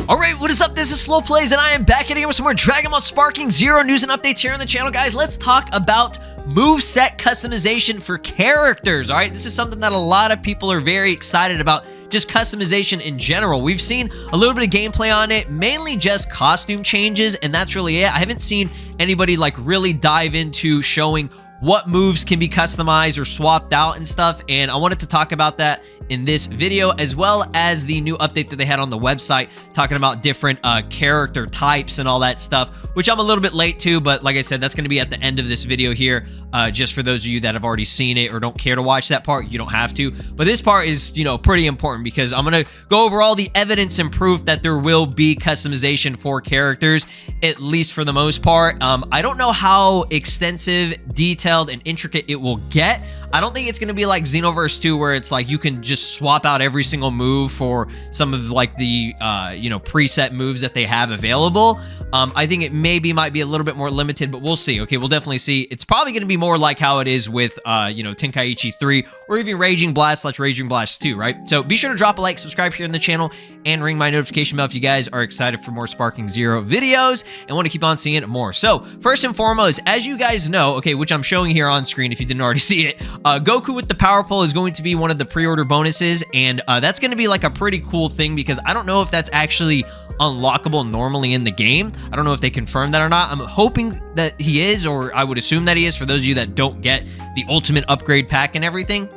Alright, what is up? This is SLOplays, and I am back again with some more Dragon Ball Sparking Zero news and updates here on the channel, guys. Let's talk about moveset customization for characters. Alright, this is something that a lot of people are very excited about, just customization in general. We've seen a little bit of gameplay on it, mainly just costume changes, and that's really it. I haven't seen anybody like really dive into showing what moves can be customized or swapped out and stuff, and I wanted to talk about that in this video, as well as the new update that they had on the website talking about different character types and all that stuff, which I'm a little bit late to, but like I said, that's going to be at the end of this video here. Just for those of you that have already seen it or don't care to watch that part, you don't have to, but this part is, you know, pretty important because I'm going to go over all the evidence and proof that there will be customization for characters, at least for the most part. I don't know how extensive, detailed, and intricate it will get. I don't think it's going to be like Xenoverse 2 where it's like you can just swap out every single move for some of like the, you know, preset moves that they have available. I think it might be a little bit more limited, but we'll see. Okay, we'll definitely see. It's probably going to be more like how it is with, you know, Tenkaichi 3 or even Raging Blast / Raging Blast 2, right? So be sure to drop a like, subscribe here on the channel, and ring my notification bell if you guys are excited for more Sparking Zero videos and want to keep on seeing it more. So first and foremost, as you guys know, okay, which I'm showing here on screen if you didn't already see it, Goku with the Power Pole is going to be one of the pre-order bonuses, and that's going to be like a pretty cool thing because I don't know if that's actually unlockable normally in the game. I don't know if they confirmed that or not. I'm hoping that he is, or I would assume that he is for those of you that don't get the ultimate upgrade pack and everything.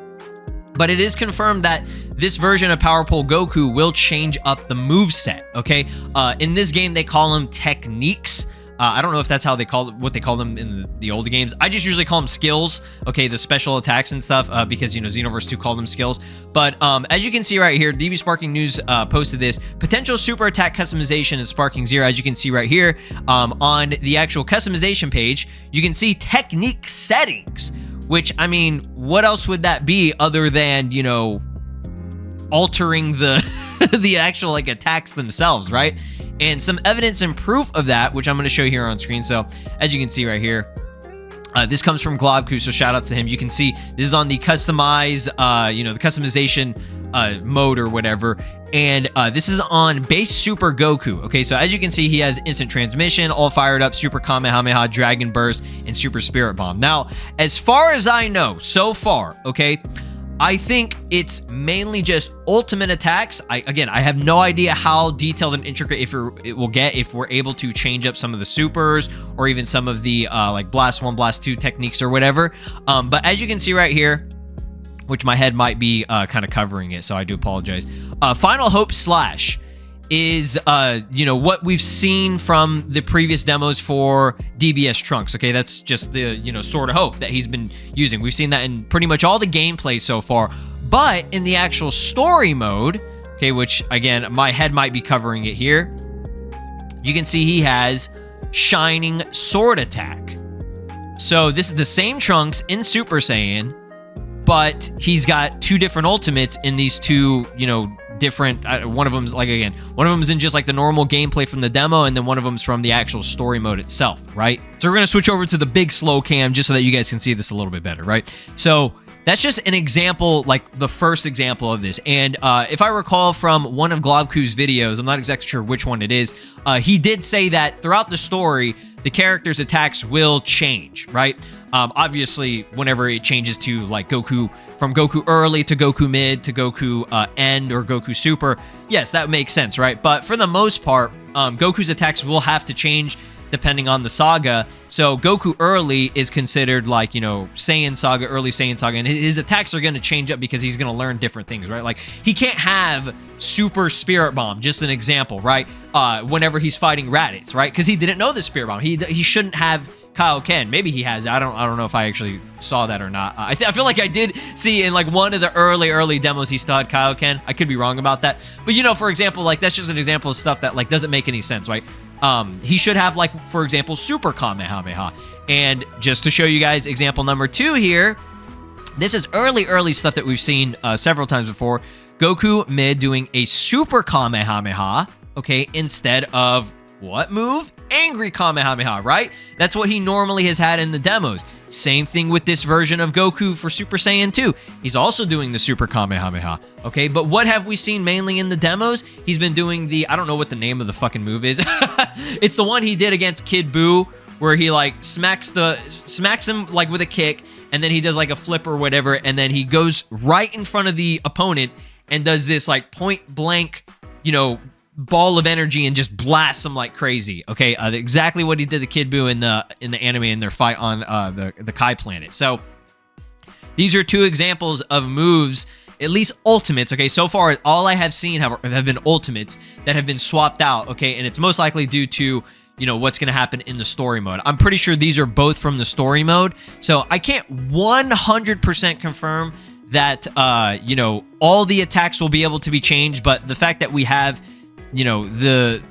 But it is confirmed that this version of Power Pole Goku will change up the moveset, okay? In this game, they call them techniques. I don't know if that's how they what they call them in the older games. I just usually call them skills, okay, the special attacks and stuff, because, you know, Xenoverse 2 called them skills. But as you can see right here, DB Sparking News posted this. Potential super attack customization in Sparking Zero. As you can see right here, on the actual customization page, you can see technique settings, which, I mean, what else would that be other than, you know, altering the, the actual, like, attacks themselves, right? And some evidence and proof of that, which I'm going to show here on screen. So as you can see right here, this comes from Goku, so shout outs to him. You can see this is on the customize, you know, the customization mode or whatever. And this is on base Super Goku. Okay, so as you can see, he has instant transmission, all fired up, Super Kamehameha, Dragon Burst, and Super Spirit Bomb. Now, as far as I know so far, okay, I think it's mainly just ultimate attacks. Again, I have no idea how detailed and intricate it will get if we're able to change up some of the supers or even some of the like Blast 1, Blast 2 techniques or whatever. But as you can see right here, which my head might be kind of covering it, so I do apologize. Final Hope Slash is, you know, what we've seen from the previous demos for DBS Trunks, okay? That's just the, you know, Sword of Hope that he's been using. We've seen that in pretty much all the gameplay so far, but in the actual story mode, okay, which, again, my head might be covering it here, you can see he has Shining Sword Attack. So this is the same Trunks in Super Saiyan, but he's got two different ultimates in these two, you know, different, one of them's like, again, one of them's in just like the normal gameplay from the demo, and then one of them's from the actual story mode itself, right? So we're going to switch over to the big slow cam just so that you guys can see this a little bit better, right? So that's just an example, like the first example of this. And if I recall from one of Goku's videos, I'm not exactly sure which one it is, he did say that throughout the story, the character's attacks will change, right? Obviously, whenever it changes to like Goku, from Goku early to Goku mid to Goku end or Goku super, yes, that makes sense, right? But for the most part, Goku's attacks will have to change depending on the saga. So Goku early is considered like, you know, Saiyan Saga, early Saiyan Saga, and his attacks are going to change up because he's going to learn different things, right? Like, he can't have Super Spirit Bomb, just an example, right? Whenever he's fighting Raditz, right? Because he didn't know the Spirit Bomb. He shouldn't have Kaioken. Maybe he has. I don't know if I actually saw that or not. I feel like I did see in like one of the early demos he still had Kaioken. I could be wrong about that. But, you know, for example, like, that's just an example of stuff that like doesn't make any sense, right? He should have, like, for example, Super Kamehameha. And just to show you guys example number 2 here, this is early stuff that we've seen several times before. Goku mid doing a Super Kamehameha, okay, instead of what move? Angry Kamehameha, right? That's what he normally has had in the demos. Same thing with this version of Goku for Super Saiyan 2. He's also doing the Super Kamehameha, okay? But what have we seen mainly in the demos? He's been doing the, I don't know what the name of the fucking move is. It's the one he did against Kid Buu, where he like smacks him like with a kick, and then he does like a flip or whatever, and then he goes right in front of the opponent and does this like point blank, you know, ball of energy and just blasts him like crazy. Okay, exactly what he did to Kid Buu in the anime in their fight on the Kai planet. So these are two examples of moves, at least ultimates. Okay, so far all I have seen have been ultimates that have been swapped out. Okay, and it's most likely due to, you know, what's going to happen in the story mode. I'm pretty sure these are both from the story mode, so I can't 100% confirm that you know, all the attacks will be able to be changed, but the fact that we have, you know, the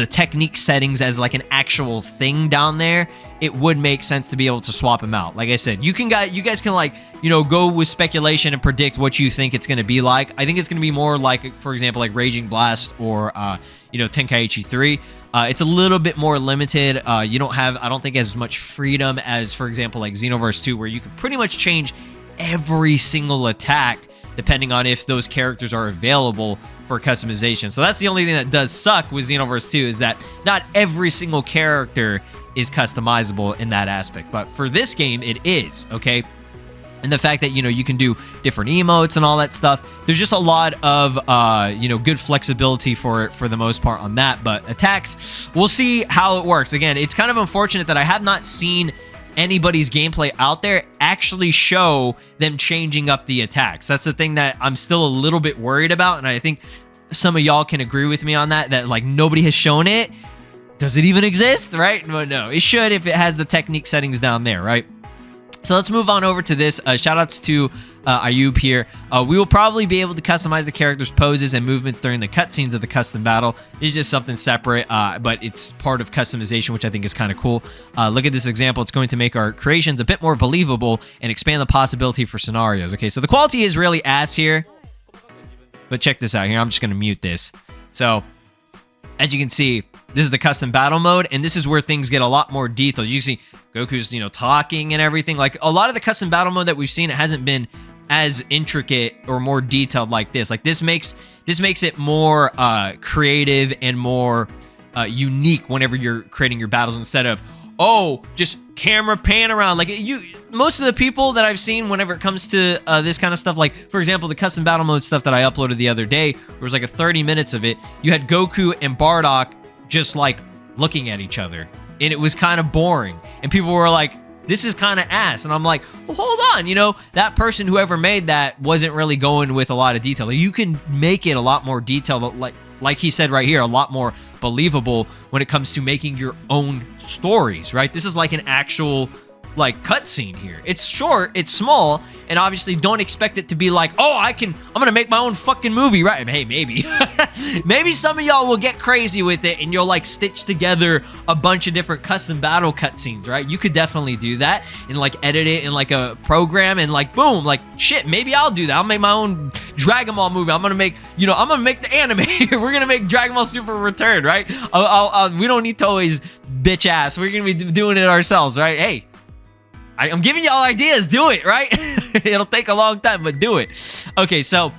technique settings as like an actual thing down there, it would make sense to be able to swap them out. Like I said, you guys can like, you know, go with speculation and predict what you think it's going to be like. I think it's going to be more like, for example, like Raging Blast or you know, Tenkaichi 3. It's a little bit more limited. You don't have, I don't think, as much freedom as, for example, like Xenoverse 2, where you can pretty much change every single attack depending on if those characters are available for customization. So that's the only thing that does suck with Xenoverse 2, is that not every single character is customizable in that aspect. But for this game, it is, okay? And the fact that, you know, you can do different emotes and all that stuff, there's just a lot of, you know, good flexibility for the most part on that. But attacks, we'll see how it works. Again, it's kind of unfortunate that I have not seen anybody's gameplay out there actually show them changing up the attacks. That's the thing that I'm still a little bit worried about, and I think some of y'all can agree with me on that like nobody has shown it. Does it even exist, right? No, it should if it has the technique settings down there, right? So let's move on over to this. Shoutouts to Ayub here. We will probably be able to customize the character's poses and movements during the cutscenes of the custom battle. It's just something separate, but it's part of customization, which I think is kind of cool. Look at this example. It's going to make our creations a bit more believable and expand the possibility for scenarios. Okay, so the quality is really ass here, but check this out here. I'm just going to mute this. So as you can see, this is the custom battle mode, and this is where things get a lot more detailed. You can see Goku's, you know, talking and everything. Like a lot of the custom battle mode that we've seen, it hasn't been as intricate or more detailed like this. Like this makes it more creative and more unique whenever you're creating your battles, instead of, oh, just camera pan around. Like most of the people that I've seen whenever it comes to this kind of stuff, like for example, the custom battle mode stuff that I uploaded the other day, there was like a 30 minutes of it. You had Goku and Bardock just like looking at each other, and it was kind of boring, and people were like, this is kind of ass. And I'm like, well, hold on, you know, that person, whoever made that, wasn't really going with a lot of detail. You can make it a lot more detailed, like he said right here, a lot more believable when it comes to making your own stories, right? This is like an actual like cutscene here. It's short, it's small, and obviously don't expect it to be like, oh, I'm gonna make my own fucking movie, right? Hey, maybe maybe some of y'all will get crazy with it and you'll like stitch together a bunch of different custom battle cutscenes, right? You could definitely do that and like edit it in like a program and like boom, like shit, maybe I'll do that. I'll make my own Dragon Ball movie. I'm gonna make the anime. We're gonna make Dragon Ball Super Return, right? We don't need to always bitch ass. We're gonna be doing it ourselves, right? Hey, I'm giving y'all ideas. Do it, right? It'll take a long time, but do it. Okay, so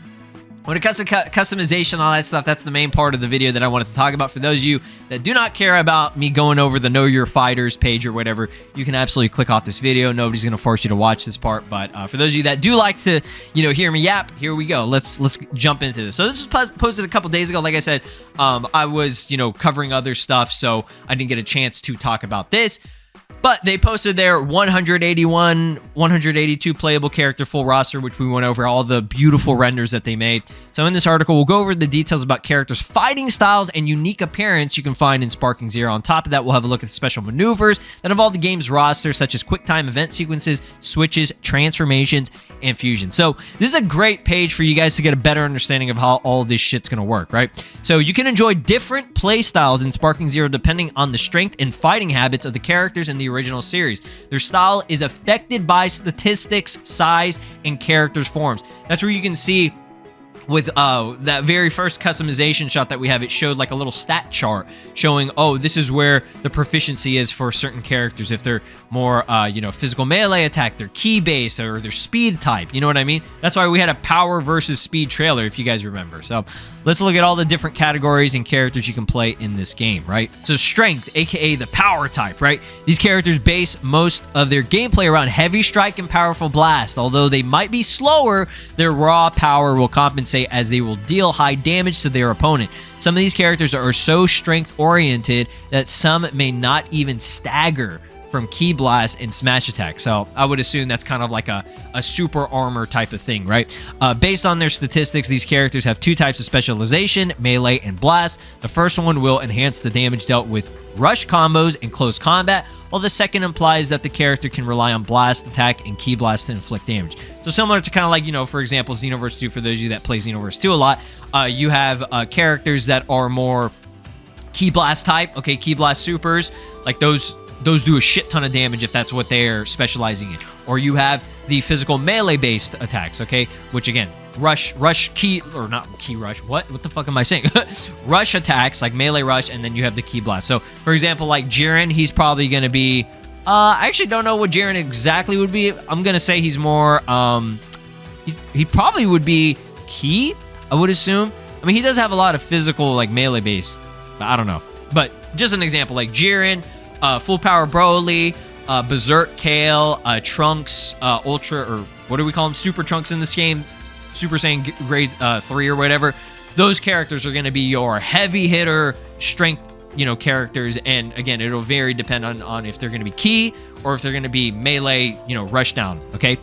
when it comes to customization, all that stuff, that's the main part of the video that I wanted to talk about. For those of you that do not care about me going over the Know Your Fighters page or whatever, you can absolutely click off this video. Nobody's going to force you to watch this part. But for those of you that do like to, you know, hear me yap, here we go. Let's jump into this. So this was posted a couple days ago. Like I said, I was, you know, covering other stuff, so I didn't get a chance to talk about this. But they posted their 182 playable character full roster, which we went over all the beautiful renders that they made. So in this article, we'll go over the details about characters' fighting styles and unique appearance you can find in Sparking Zero. On top of that, we'll have a look at the special maneuvers that involve the game's roster, such as quick-time event sequences, switches, transformations, and fusion. So this is a great page for you guys to get a better understanding of how all of this shit's going to work, right? So you can enjoy different play styles in Sparking Zero depending on the strength and fighting habits of the characters in the original series. Their style is affected by statistics, size, and characters' forms. That's where you can see with that very first customization shot that we have, it showed like a little stat chart showing, oh, this is where the proficiency is for certain characters. If they're more, physical melee attack, they're key based, or they're speed type. You know what I mean? That's why we had a power versus speed trailer, if you guys remember. So let's look at all the different categories and characters you can play in this game, right? So strength, aka the power type, right? These characters base most of their gameplay around heavy strike and powerful blast. Although they might be slower, their raw power will compensate as they will deal high damage to their opponent. Some of these characters are so strength-oriented that some may not even stagger from key blast and smash attack. So I would assume that's kind of like a super armor type of thing, right? Based on their statistics, these characters have two types of specialization, melee and blast. The first one will enhance the damage dealt with rush combos in close combat, while the second implies that the character can rely on blast attack and key blast to inflict damage. So similar to kind of like, for example, Xenoverse 2, for those of you that play Xenoverse 2 a lot, you have characters that are more key blast type, okay, key blast supers, like those do a shit ton of damage if that's what they're specializing in. Or you have the physical melee-based attacks, okay, which again, rush key, or not key rush, what the fuck am I saying? Rush attacks, like melee rush, and then you have the key blast. So, for example, like Jiren, he's probably going to be, I actually don't know what Jiren exactly would be. I'm going to say he's more, he probably would be key, I would assume. I mean, he does have a lot of physical, like, melee-based, I don't know. But just an example, like Jiren, Full Power Broly, Berserk Kale, Trunks, Ultra, or what do we call them? Super Trunks in this game. Super Saiyan grade 3 or whatever. Those characters are going to be your heavy hitter strength, characters. And again, it'll vary depend on if they're going to be key or if they're going to be melee, rush down. Okay.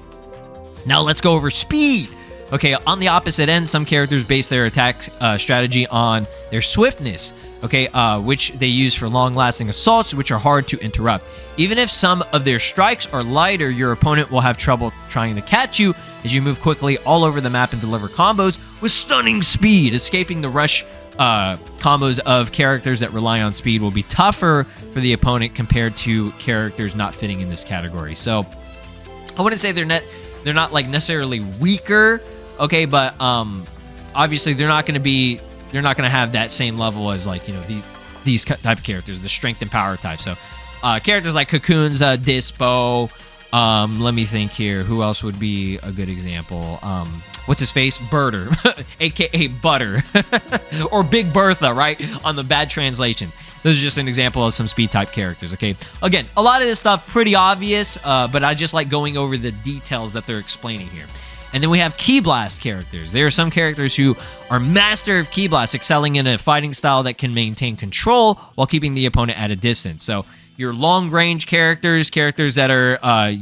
Now let's go over speed. Okay. On the opposite end, some characters base their attack strategy on their swiftness. Okay, which they use for long-lasting assaults, which are hard to interrupt. Even if some of their strikes are lighter, your opponent will have trouble trying to catch you as you move quickly all over the map and deliver combos with stunning speed. Escaping the rush combos of characters that rely on speed will be tougher for the opponent compared to characters not fitting in this category. So I wouldn't say they're not like necessarily weaker, okay, but obviously they're not going to have that same level as like, these type of characters, the strength and power type. So characters like Cocoon's Dispo, let me think here. Who else would be a good example? What's his face? Birder, aka Butter, or Big Bertha, right? On the bad translations. This is just an example of some speed type characters, okay? Again, a lot of this stuff pretty obvious, but I just like going over the details that they're explaining here. And then we have Key Blast characters. There are some characters who are master of Key Blast, excelling in a fighting style that can maintain control while keeping the opponent at a distance. So your long-range characters that are, like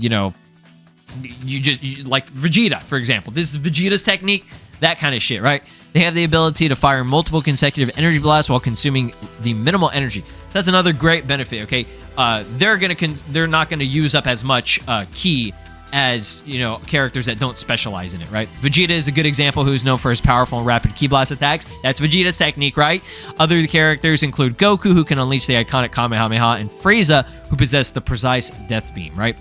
Vegeta, for example. This is Vegeta's technique, that kind of shit, right? They have the ability to fire multiple consecutive energy blasts while consuming the minimal energy. That's another great benefit, okay? They're not gonna use up as much ki as, characters that don't specialize in it, right? Vegeta is a good example, who's known for his powerful and rapid Ki Blast attacks. That's Vegeta's technique, right? Other characters include Goku, who can unleash the iconic Kamehameha, and Frieza, who possess the precise Death Beam, right?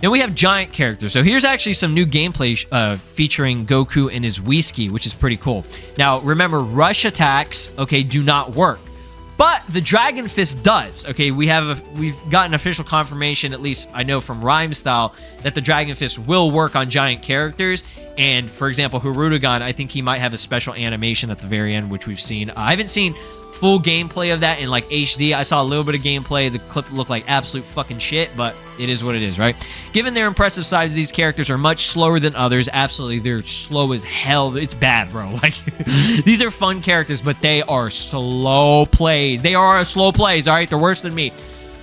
Then we have giant characters. So here's actually some new gameplay featuring Goku and his Whiskey, which is pretty cool. Now, remember, rush attacks, okay, do not work. But the Dragon Fist does. Okay, we've gotten official confirmation, at least I know from Rhyme Style, that the Dragon Fist will work on giant characters. And for example, Hirudegan, I think he might have a special animation at the very end, which we've seen. I haven't seen full gameplay of that in like HD. I saw a little bit of gameplay. The clip looked like absolute fucking shit, but it is what it is, right? Given their impressive size, these characters are much slower than others. Absolutely, they're slow as hell. It's bad, bro. Like, these are fun characters, but they are slow plays. They are slow plays, all right? They're worse than me.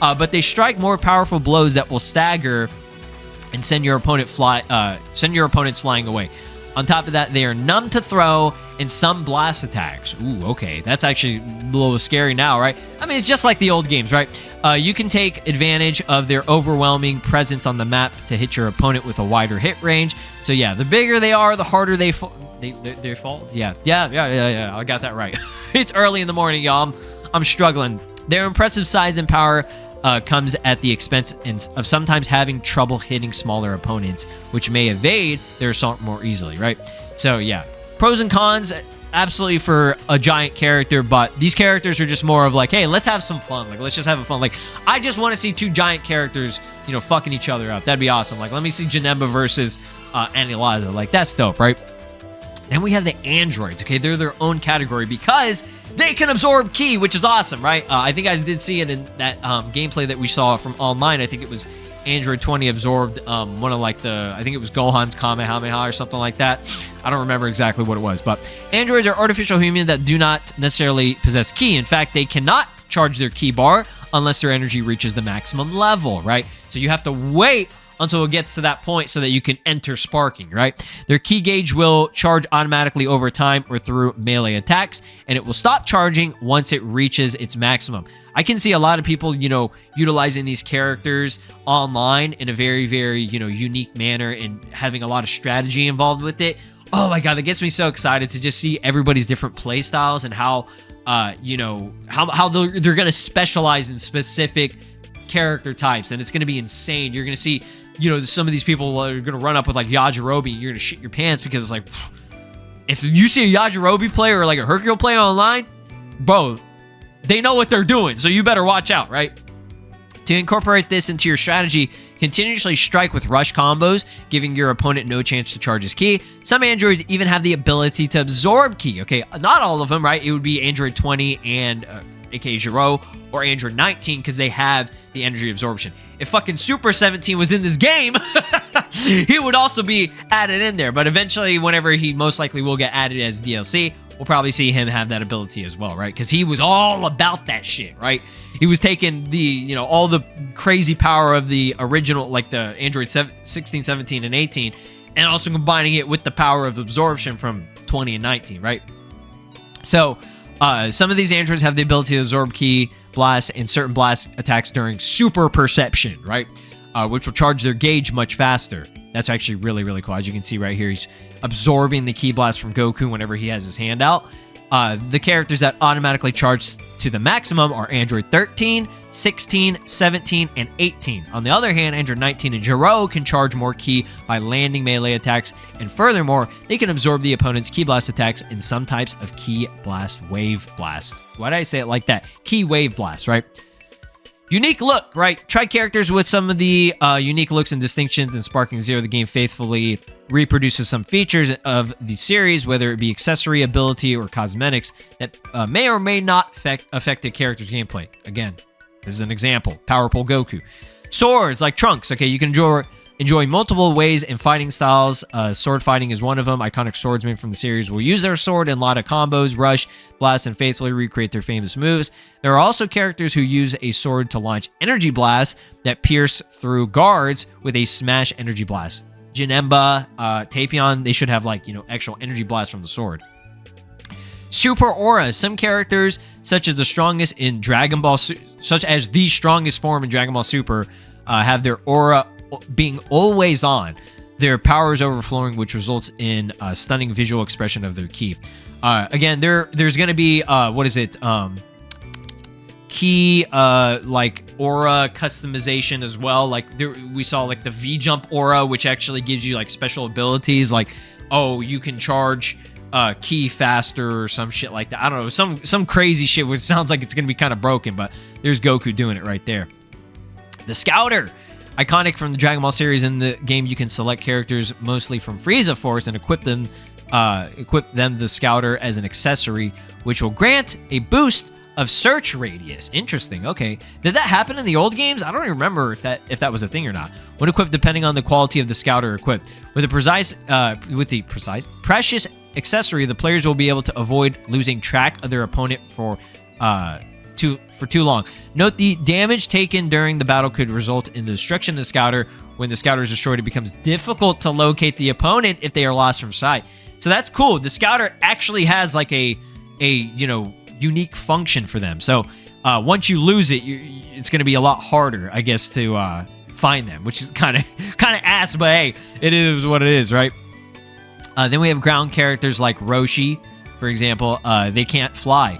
But they strike more powerful blows that will stagger and send your opponents flying away. On top of that, they are numb to throw and some blast attacks. Ooh, okay. That's actually a little scary now, right? I mean, it's just like the old games, right? You can take advantage of their overwhelming presence on the map to hit your opponent with a wider hit range. So yeah, the bigger they are, the harder they fall. They fall? Yeah. I got that right. It's early in the morning, y'all. I'm struggling. Their impressive size and power comes at the expense of sometimes having trouble hitting smaller opponents, which may evade their assault more easily, right? So yeah, pros and cons, absolutely, for a giant character, but these characters are just more of like, hey, let's have some fun. Like, let's just have fun. Like, I just want to see two giant characters, you know, fucking each other up. That'd be awesome. Like, let me see Janemba versus Annihilasa. Like, that's dope, right? Then we have the androids, okay? They're their own category because they can absorb ki, which is awesome, right? I think I did see it in that gameplay that we saw from online. I think it was Android 20 absorbed one of like the, I think it was Gohan's Kamehameha or something like that. I don't remember exactly what it was, but androids are artificial humans that do not necessarily possess ki. In fact, they cannot charge their ki bar unless their energy reaches the maximum level, right? So you have to wait until it gets to that point so that you can enter sparking, right? Their ki gauge will charge automatically over time or through melee attacks, and it will stop charging once it reaches its maximum. I can see a lot of people, you know, utilizing these characters online in a very, very, you know, unique manner and having a lot of strategy involved with it. Oh my God, that gets me so excited to just see everybody's different play styles and how, you know, how they're going to specialize in specific character types. And it's going to be insane. You're going to see, you know, some of these people are going to run up with like Yajirobe. You're going to shit your pants because it's like, if you see a Yajirobe player or like a Hercule player online, bro, they know what they're doing, so you better watch out, right? To incorporate this into your strategy, continuously strike with rush combos, giving your opponent no chance to charge his ki. Some androids even have the ability to absorb ki. Okay, not all of them, right? It would be Android 20 and aka Giro, or Android 19 because they have the energy absorption. If fucking Super 17 was in this game, he would also be added in there. But eventually, whenever he most likely will get added as DLC, we'll probably see him have that ability as well, right? Because he was all about that shit, right? He was taking the, you know, all the crazy power of the original, like the Android 16, 17, and 18, and also combining it with the power of absorption from 20 and 19, right? So, some of these androids have the ability to absorb ki, blast, and certain blast attacks during super perception, right? Which will charge their gauge much faster. That's actually really, really cool. As you can see right here, he's absorbing the ki blast from Goku whenever he has his hand out. The characters that automatically charge to the maximum are Android 13, 16, 17, and 18. On the other hand, Android 19 and Giro can charge more ki by landing melee attacks, and furthermore, they can absorb the opponent's ki blast attacks in some types of ki blast wave blast. Why did I say it like that? Ki wave blast, right? Unique look, right? Try characters with some of the unique looks and distinctions in Sparking Zero. The game faithfully reproduces some features of the series, whether it be accessory, ability, or cosmetics that may or may not affect a character's gameplay. Again, this is an example. Power Pole Goku. Swords, like Trunks. Okay, you can enjoy multiple ways and fighting styles. Sword fighting is one of them. Iconic swordsmen from the series will use their sword in a lot of combos, rush, blast, and faithfully recreate their famous moves. There are also characters who use a sword to launch energy blasts that pierce through guards with a smash energy blast. Janemba, Tapion, they should have like, you know, actual energy blast from the sword. Super auras. Some characters, such as the strongest form in Dragon Ball Super, have their aura being always on. Their power is overflowing, which results in a stunning visual expression of their ki. Again, there's going to be, ki, like aura customization as well. Like we saw like the V-Jump aura, which actually gives you like special abilities. Like, oh, you can charge ki faster or some shit like that. I don't know, some crazy shit, which sounds like it's going to be kind of broken, but there's Goku doing it right there. The Scouter. Iconic from the Dragon Ball series. In the game, you can select characters mostly from Frieza Force and equip them the Scouter as an accessory, which will grant a boost of search radius. Interesting. Okay, did that happen in the old games? I don't even remember if that was a thing or not. When equipped, depending on the quality of the Scouter equipped, with the precious accessory, the players will be able to avoid losing track of their opponent for too long. Note the damage taken during the battle could result in the destruction of the Scouter. When the Scouter is destroyed, it becomes difficult to locate the opponent if they are lost from sight. So that's cool. The Scouter actually has like a you know, unique function for them. So once you lose it, it's going to be a lot harder, I guess, to find them, which is kind of ass, but hey, it is what it is, right? Then we have ground characters like Roshi, for example. They can't fly.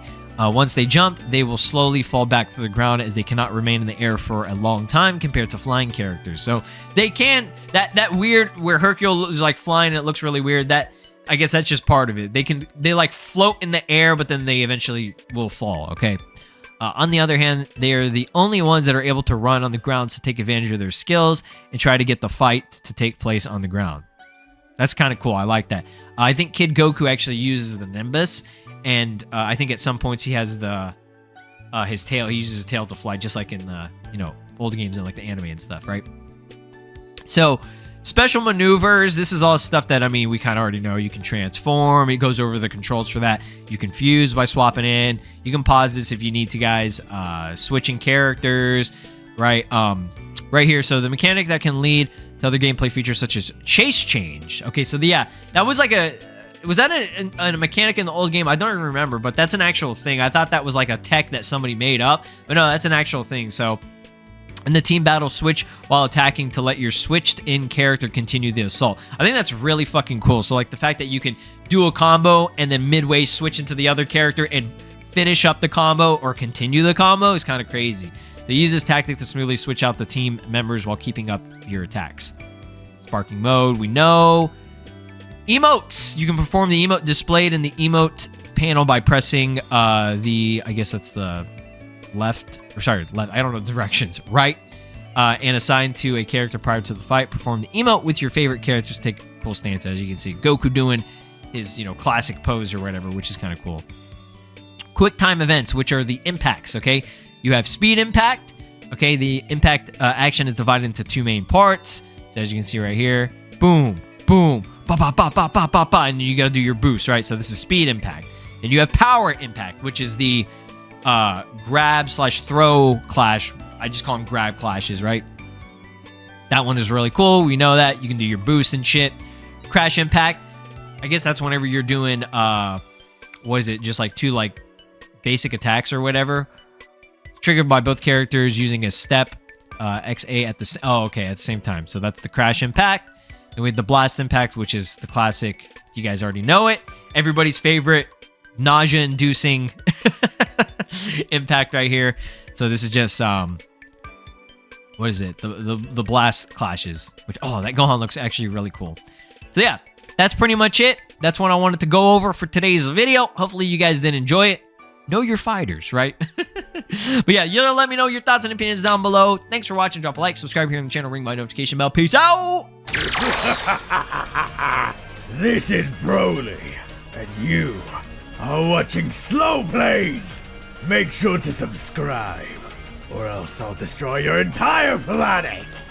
Once they jump, they will slowly fall back to the ground as they cannot remain in the air for a long time compared to flying characters. So they can, that weird where Hercule is like flying and it looks really weird, I guess that's just part of it. They like float in the air, but then they eventually will fall, okay? On the other hand, they are the only ones that are able to run on the ground to take advantage of their skills and try to get the fight to take place on the ground. That's kind of cool. I like that. I think Kid Goku actually uses the Nimbus, and I think at some points he has the his tail. He uses his tail to fly, just like in the old games and like the anime and stuff, right? So special maneuvers. This is all stuff that we kind of already know. You can transform. It goes over the controls for that. You can fuse by swapping in. You can pause this if you need to, guys. Switching characters, right? Right here. So the mechanic that can lead to other gameplay features such as chase change. Okay, so yeah, that was like was that a mechanic in the old game? I don't even remember, but that's an actual thing. I thought that was like a tech that somebody made up, but no, that's an actual thing. So in the team battle, switch while attacking to let your switched in character continue the assault. I think that's really fucking cool. So like the fact that you can do a combo and then midway switch into the other character and finish up the combo or continue the combo is kind of crazy. So use this tactic to smoothly switch out the team members while keeping up your attacks. Sparking mode, we know. Emotes. You can perform the emote displayed in the emote panel by pressing I guess that's the left. I don't know the directions. Right. And assigned to a character prior to the fight. Perform the emote with your favorite characters. Take full stance. As you can see, Goku doing his classic pose or whatever, which is kind of cool. Quick time events, which are the impacts. Okay. You have speed impact. Okay. The impact action is divided into two main parts. So as you can see right here, boom, boom, ba ba ba ba ba ba ba, and you got to do your boost, right? So this is speed impact. And you have power impact, which is the grab/throw clash. I just call them grab clashes, right? That one is really cool. We know that you can do your boost and shit. Crash impact. I guess that's whenever you're doing what is it? Just like two like basic attacks or whatever. Triggered by both characters using a step XA at the same time. So that's the crash impact. And we have the blast impact, which is the classic. You guys already know it. Everybody's favorite nausea-inducing impact right here. So this is just what is it? The blast clashes. Which that Gohan looks actually really cool. So yeah, that's pretty much it. That's what I wanted to go over for today's video. Hopefully you guys did enjoy it. Know your fighters, right? But yeah, you'll let me know your thoughts and opinions down below. Thanks for watching. Drop a like, subscribe here on the channel, ring my notification bell. Peace out! This is Broly, and you are watching SLOplays. Make sure to subscribe, or else I'll destroy your entire planet.